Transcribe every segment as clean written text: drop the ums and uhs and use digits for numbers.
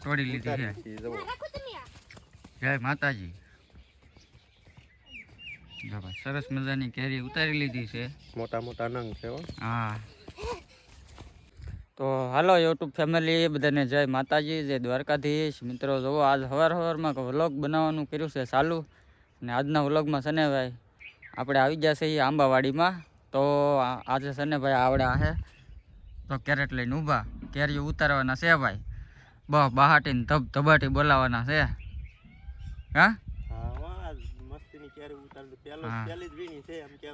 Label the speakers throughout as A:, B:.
A: તોડી લીધી છે. જય માતાજી. સરસ મજાની કેરી ઉતારી લીધી છે.
B: મોટા મોટા નંગ છે.
A: હા, તો હાલો યુટ્યુબ ફેમિલી બધાને જય માતાજી, જય દ્વારકાધીશ. મિત્રો જોવો આજ સવારમાં વ્લોગ બનાવવાનું કર્યું છે ચાલુ, અને આજના વ્લોગમાં છે ને ભાઈ આપણે આવી ગયા છીએ આંબાવાડીમાં. તો આજે છે ને ભાઈ આવડે છે તો કેરેટ લઈને ઊભા, કેરીઓ ઉતારવાના છે ભાઈ. બહાટીને ધબાટી બોલાવાના છે. હા,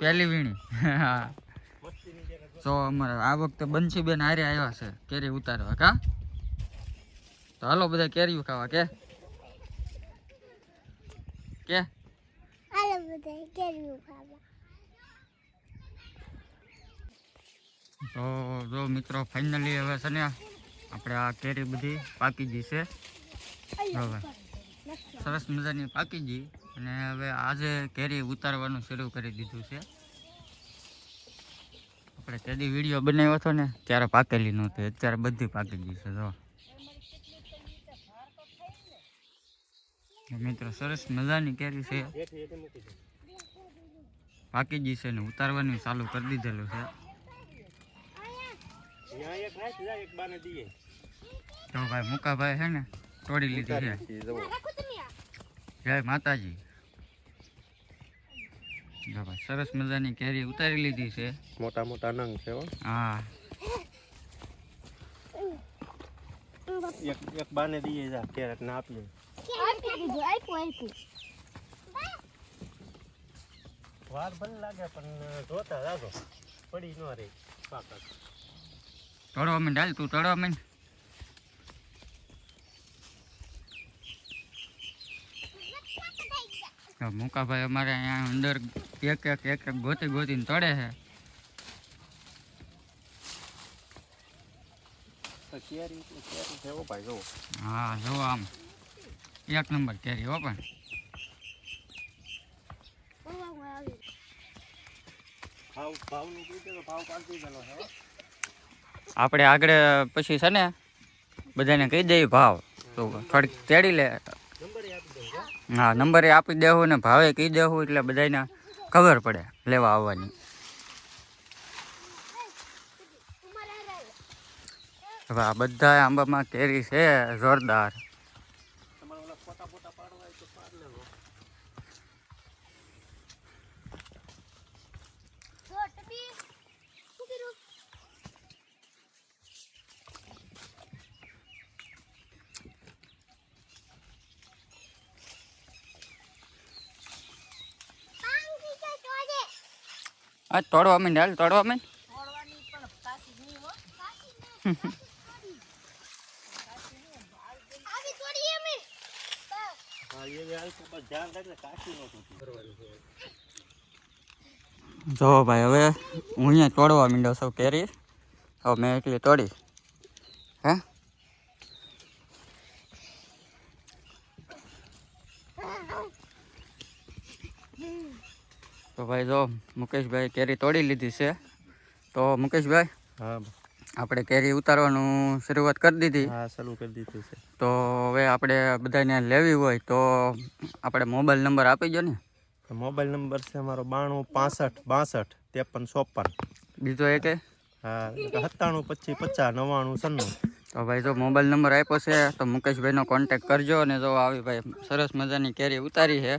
A: પહેલી વીણી. હા, તો અમારે આ વખતે બંસીબેન હારે આવ્યા છે કેરી ઉતારવા. કા તો હાલો બધા કેરીઓ ખાવા. કે હાલો બધા કેરીઓ ખાવા. તો જો મિત્રો ફાઇનલી હવે છે ને આપણે આ કેરી બધી પાકી ગઈ છે. હવે સરસ મજાની પાકી ગઈ, અને હવે આજે કેરી ઉતારવાનું શરૂ કરી દીધું છે. આપણે કેદી વિડીયો બનાવ્યો હતો ને ત્યારે પાકેલી નહોતી, અત્યારે બધી પાકી ગઈ છે. જો મિત્રો સરસ મજાની કેરી છે, પાકી ગઈ છે ને ઉતારવાનું ચાલુ કરી દીધેલું છે. તો ભાઈ મુકાભાઈ છે ને તોડી લીધી છે. જય માતાજી. ભાઈ સરસ મજાની કેરી ઉતારી લીધી છે.
B: મોટા મોટા નંગ છે.
A: હા,
B: એક બાને દઈએ જા કેરેટ ને આપીએ. વાર ભલે લાગે પણ જોતા જાજો, પડી ન રહી પાકત.
A: તોડવા માંડ, હાલ તું તોડવા માંડ. મુકાભાઈ અમારે અહીંયા અંદર એક ગોતીને તોડે છે. હા જો આમ એક નંબર કેરી હો. પણ આપણે આગળ પછી છે ને બધાને કહી દઈએ ભાવ, તો થોડીક તેડી લે. હા, નંબરે આપી દેવું ને ભાવે કહી દેવું, એટલે બધાને ખબર પડે લેવા આવવાની. હવે આ બધા આંબામાં કેરી છે જોરદાર. હા, તોડવા માંડ, હાલ તોડવા માંડ. જો ભાઈ હવે હું અહીંયા તોડવા માંડ્યો છું કેરી. હવે મેં એટલી તોડી. હે તો ભાઈ જો મુકેશભાઈ કેરી તોડી લીધી છે. તો મુકેશભાઈ,
B: હા,
A: આપણે કેરી ઉતારવાનું શરૂઆત કરી દીધી.
B: હા, ચાલુ કરી દીધું છે.
A: તો હવે આપણે બધાને લેવી હોય તો આપણે મોબાઈલ નંબર આપી દો ને.
B: મોબાઈલ નંબર છે અમારો 92 65 62 53 56.
A: બીજો એક?
B: હા, 97 25 50 99 96.
A: તો ભાઈ જો મોબાઈલ નંબર આપ્યો છે તો મુકેશભાઈનો કોન્ટેક કરજો. અને જો આવી ભાઈ સરસ મજાની કેરી ઉતારી છે.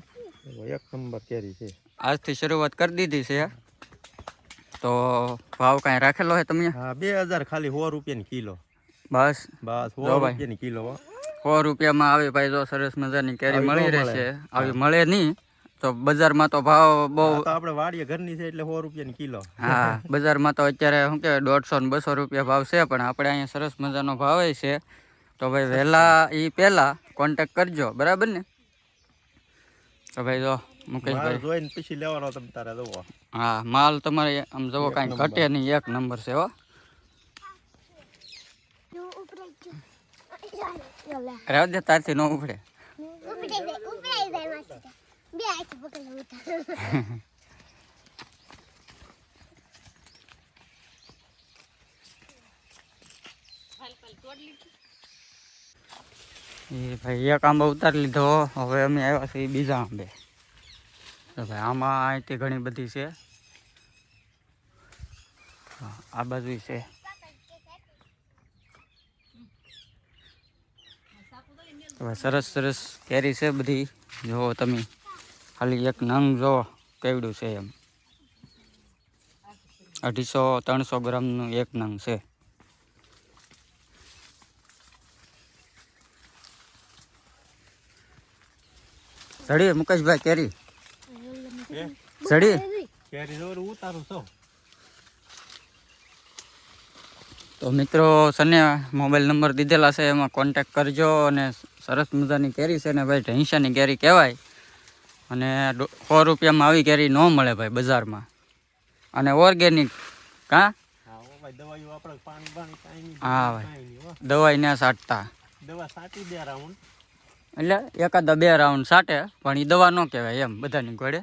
B: એક નંબર કેરી છે.
A: આજથી શરૂઆત કરી દીધી છે. તો ભાવ કાંઈ રાખેલો છે તમે?
B: હા, 2000 ખાલી 100 રૂપિયાની કિલો.
A: બસ
B: 100 રૂપિયાની કિલો.
A: 100 રૂપિયામાં આવી ભાઈ જો સરસ મજાની કેરી મળી રહેશે. આવી મળે નહીં તો બજારમાં તો ભાવ બહુ,
B: આપણે વાડીએ ઘરની છે એટલે 100 રૂપિયાની કિલો.
A: હા, બજારમાં તો અત્યારે શું કે 150 ને 200 રૂપિયા ભાવ છે, પણ આપણે અહીંયા સરસ મજાનો ભાવ છે. તો ભાઈ વહેલા પહેલા કોન્ટેક કરજો, બરાબર ને? તો ભાઈ જો મુકેશભાઈ
B: જોઈને પછી લેવાનો તમે તારે જોવો.
A: હા, માલ તમારે આમ જોવો કાંઈ ઘટે નહીં, એક નંબર છે હો. રાવ દે, તારથી ન ઉપડે. એ ભાઈ એક આંબો ઉતારી લીધો. હવે અમે આવ્યા છીએ બીજા આંબે. તો ભાઈ આમાં અહીંથી ઘણી બધી છે. હા, આ બાજુ છે. તો સરસ સરસ કેરી છે બધી. જુઓ તમે ખાલી એક નંગ જુઓ કેવડું છે એમ. 250-300 ગ્રામનું એક નંગ છે. સડી મુકેશભાઈ કેરી સડી
B: કેરી જોર ઉતારું છો.
A: તો મિત્રો સને મોબાઈલ નંબર દીધેલા છે, એમાં કોન્ટેક કરજો. અને સરસ મજાની કેરી છે ને ભાઈ, ઢેંસાની કેરી કહેવાય. અને 100 રૂપિયામાં આવી કેરી ન મળે ભાઈ બજારમાં. અને ઓર્ગેનિક કાં
B: દવાઈઓ આપણે પાણી પાણી કાંઈ
A: હા ભાઈ, દવાઈ ના છાંટતા.
B: દવા છાંટી દે રાઉન્ડ,
A: એટલે એકાદા 2 રાઉન્ડ છાંટે, પણ એ દવા ન કહેવાય એમ બધાની ઘોડે.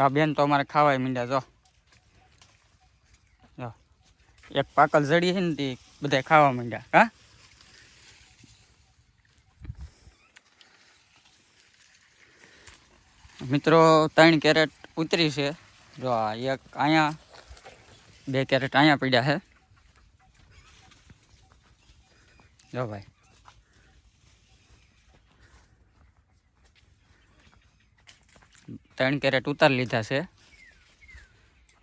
A: આ બેન તો અમારે ખાવાય મીંડ્યા. જો એક પાકલ જડી છે ને તે બધા ખાવા માંડ્યા. હા મિત્રો 3 કેરેટ ઉતરી છે. જો આ એક અહીંયા, 2 કેરેટ અહીંયા પડ્યા છે. જો ભાઈ ત્રણ કેરેટ ઉતારી લીધા છે.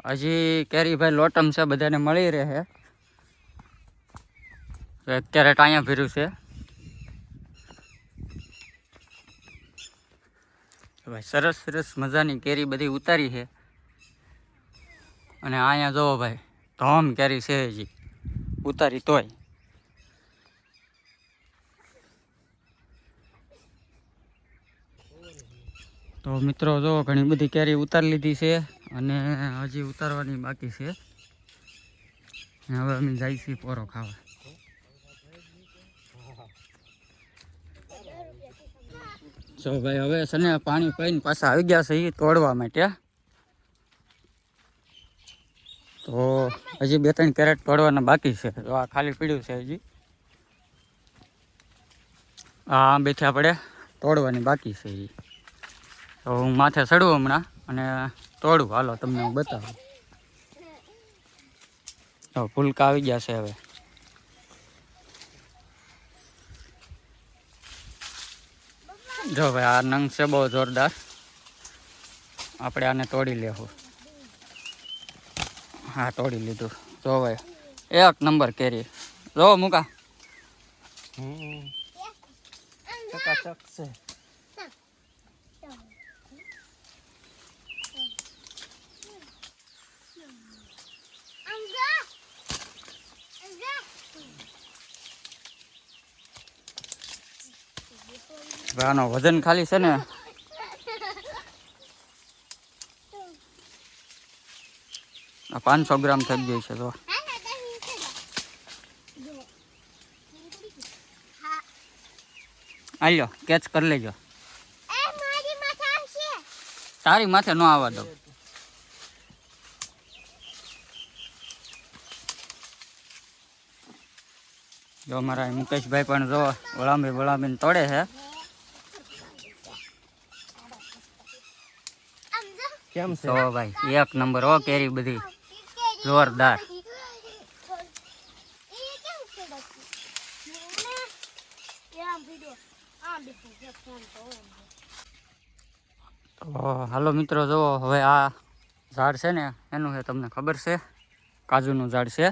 A: હજી કેરી ભાઈ લોટમ છે, બધાને મળી રહે. 1 કેરેટ અહીંયા ભર્યું છે. ભાઈ સરસ સરસ મજાની કેરી બધી ઉતારી છે. અને અહીંયા જોવો ભાઈ, ધોમ કેરી છે હજી ઉતારી તોય. તો મિત્રો જો ઘણી બધી કેરી ઉતારી લીધી છે, અને હજી ઉતારવાની બાકી છે. હવે અમે જઈએ છીએ પોરો ખાવા. જો ભાઈ હવે છે ને પાણી પીને પાછા આવી ગયા છે એ તોડવા માટે. તો હજી 2-3 કેરેટ તોડવાના બાકી છે. તો આ ખાલી પીડ્યું છે હજી. આ આંબેથી આપણે તોડવાની બાકી છે એ. તો હું માથે ચડું હમણાં અને તોડું. હાલો તમને હું બતાવું. તો ફૂલકા આવી ગયા છે હવે. જો ભાઈ આ નંગ છે બહુ જોરદાર. આપણે આને તોડી લેવું. હા તોડી લીધું. જો ભાઈ 1 નંબર કેરી. જો મુકા
B: ચકાચક છે.
A: આનો વજન ખાલી છે ને 500 ગ્રામ થઈ ગઈ છે. તો આલ્યો કેચ કરી લેજો. તારી માથે ન આવવા દો. જો મારા મુકેશભાઈ પણ જો વળાંબી તોડે છે.
B: કેમ છે?
A: તો ભાઈ 1 નંબર હો કેરી બધી જોરદાર. તો હાલો મિત્રો જુઓ, હવે આ ઝાડ છે ને એનું છે તમને ખબર છે, કાજુનું ઝાડ છે.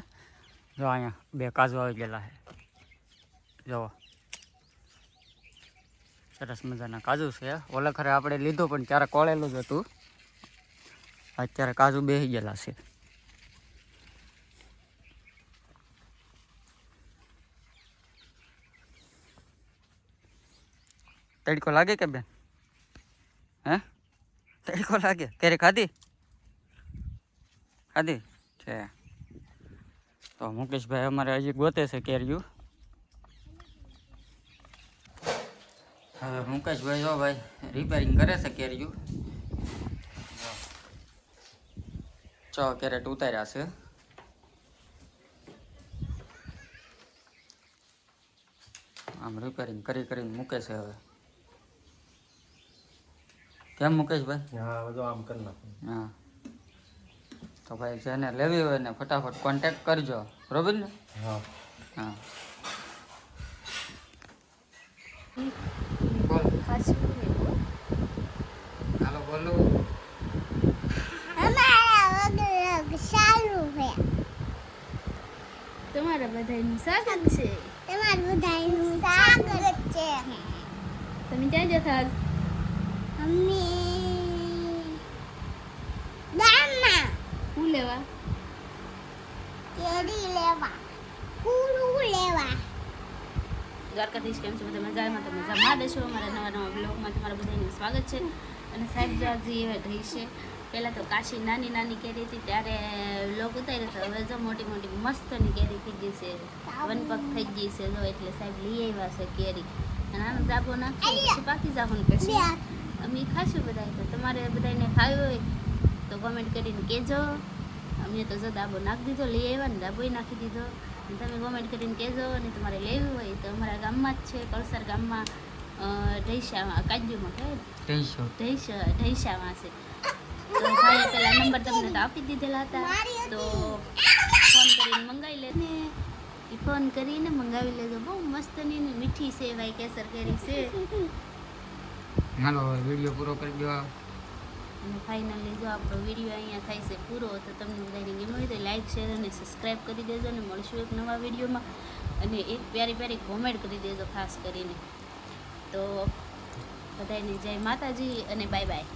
A: જો અહીંયા 2 કાજુ આવી ગયેલા છે. જુઓ સરસ મજાના કાજુ છે. ઓલે ખરે આપણે લીધું પણ ત્યારે કોળેલું જ હતું. અત્યારે કાજુ બેસી ગયેલા છે. તડકો લાગે કે બેન? હે તડકો લાગે? કેરી ખાધી છે. તો મુકેશભાઈ અમારે હજી ગોતે છે કેરીયું. હવે મુકેશભાઈ જો ભાઈ રિપેરિંગ કરે છે કેરીયું. 6 કેરેટ ઉતાર્યા છે. આમ રિપેરિંગ કરીને મૂકે છે હવે. કેમ મુકેશભાઈ?
B: હા બધું આમ કરી નાખું.
A: હા તો ભાઈ જેને લેવી હોય ને ફટાફટ કોન્ટેક્ટ કરજો, બરોબર ને?
B: હા
A: હા બોલ. હાલો બોલો.
C: તમારા બધાનું સ્વાગત છે. તમે ક્યાં જતા આજ? શું લેવા? દ્વારકાધીશ કેમ છો બધા? મજામાં તો મજામાં દેશો. અમારા નવા નવા બ્લોગમાં તમારા બધાનું સ્વાગત છે. અને સાહેબ જો હજી હવે રહી છે. પહેલાં તો કાશી નાની નાની કેરી હતી ત્યારે લોક ઉતાર્યો હતો. હવે જો મોટી મોટી મસ્તની કેરી થઈ ગઈ છે, વનપક થઈ ગઈ છે. જો એટલે સાહેબ લઈ આવ્યા છે કેરી. અને આનો દાબો નાખીએ પછી પાકી જવાનું પછી અમે ખાશું બધા. તો તમારે બધાને ખાવી હોય તો કોમેન્ટ કરીને કહેજો. અમે તો જો દાબો નાખી દીધો, લઈ આવ્યા ને દાબોય નાખી દીધો. અને તમે કોમેન્ટ કરીને કહેજો. અને તમારે લેવી હોય તો અમારા ગામમાં જ છે, કળસર ગામમાં ઢૈસામાં કાજુમાં કહેવાય ઢૈસામાં છે. તો ભાઈએ પેલા નંબર તમને તો આપી દીધેલા હતા, તો ફોન કરીને મંગાવી લે ને એ ફોન કરીને મંગાવી લેજો. બહુ મસ્તની ને મીઠી છે ભાઈ, કેસર કેરી છે.
A: હાલો વિડીયો પૂરો કરી દો.
C: અને ફાઇનલી જો આપણો વિડીયો અહીંયા થાય છે પૂરો. તો તમને બધાને ગમ્યો હોય તો લાઈક, શેર અને સબસ્ક્રાઈબ કરી દેજો. અને મળશું એક નવા વિડીયોમાં. અને એક પ્યારી પ્યારી કોમેન્ટ કરી દેજો ખાસ કરીને. તો બધાને જય માતાજી અને બાય બાય.